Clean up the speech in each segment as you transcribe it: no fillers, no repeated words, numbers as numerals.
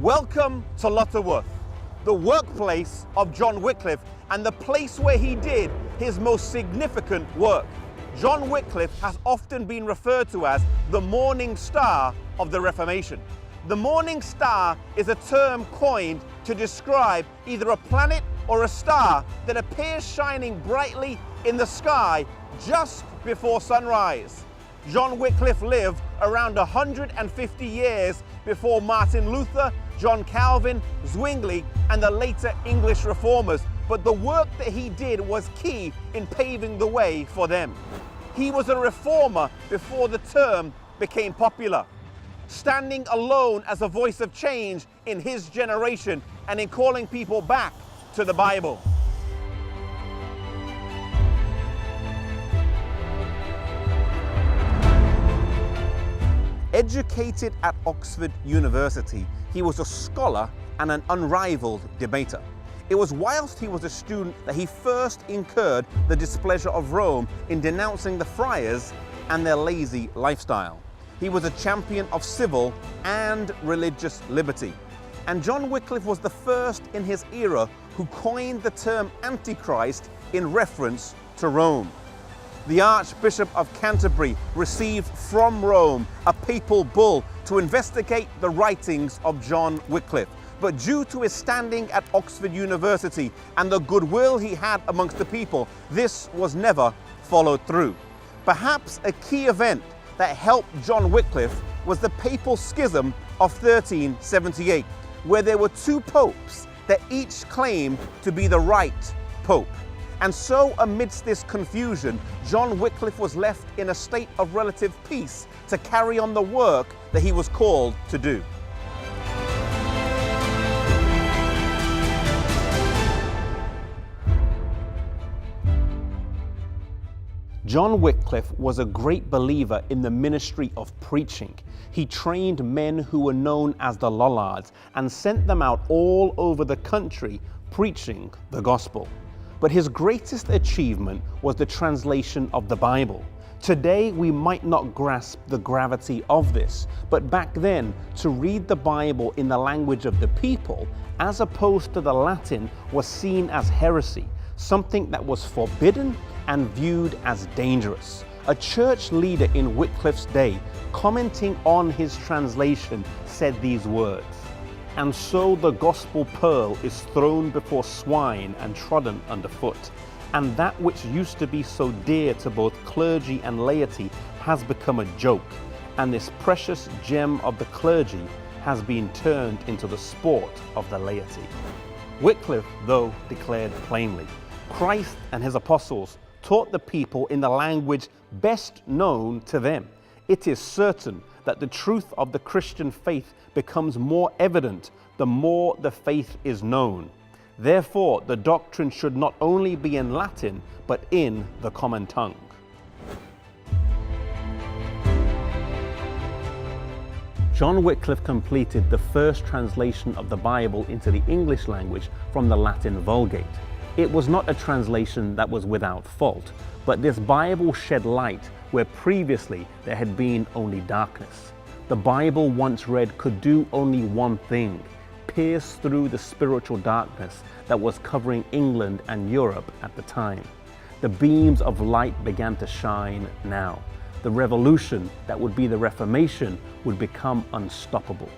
Welcome to Lutterworth, the workplace of John Wycliffe and the place where he did his most significant work. John Wycliffe has often been referred to as the Morningstar of the Reformation. The Morningstar is a term coined to describe either a planet or a star that appears shining brightly in the sky just before sunrise. John Wycliffe lived around 150 years before Martin Luther, John Calvin, Zwingli, and the later English reformers, but the work that he did was key in paving the way for them. He was a reformer before the term became popular, standing alone as a voice of change in his generation and in calling people back to the Bible. Educated at Oxford University, he was a scholar and an unrivaled debater. It was whilst he was a student that he first incurred the displeasure of Rome in denouncing the friars and their lazy lifestyle. He was a champion of civil and religious liberty. And John Wycliffe was the first in his era who coined the term Antichrist in reference to Rome. The Archbishop of Canterbury received from Rome a papal bull to investigate the writings of John Wycliffe. But due to his standing at Oxford University and the goodwill he had amongst the people, this was never followed through. Perhaps a key event that helped John Wycliffe was the papal schism of 1378, where there were two popes that each claimed to be the right pope. And so amidst this confusion, John Wycliffe was left in a state of relative peace to carry on the work that he was called to do. John Wycliffe was a great believer in the ministry of preaching. He trained men who were known as the Lollards and sent them out all over the country preaching the gospel. But his greatest achievement was the translation of the Bible. Today, we might not grasp the gravity of this, but back then, to read the Bible in the language of the people, as opposed to the Latin, was seen as heresy, something that was forbidden and viewed as dangerous. A church leader in Wycliffe's day, commenting on his translation, said these words, "And so the gospel pearl is thrown before swine and trodden underfoot, and that which used to be so dear to both clergy and laity has become a joke, and this precious gem of the clergy has been turned into the sport of the laity." Wycliffe, though, declared plainly, Christ and his apostles taught the people in the language best known to them. It is certain that the truth of the Christian faith becomes more evident the more the faith is known. Therefore, the doctrine should not only be in Latin, but in the common tongue. John Wycliffe completed the first translation of the Bible into the English language from the Latin Vulgate. It was not a translation that was without fault, but this Bible shed light where previously there had been only darkness. The Bible once read could do only one thing: pierce through the spiritual darkness that was covering England and Europe at the time. The beams of light began to shine now. The revolution that would be the Reformation would become unstoppable.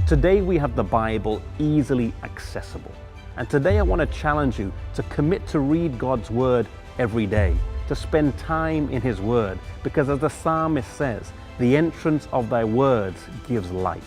Today we have the Bible easily accessible. And today I want to challenge you to commit to read God's Word every day, to spend time in His Word, because as the psalmist says, the entrance of thy words gives light.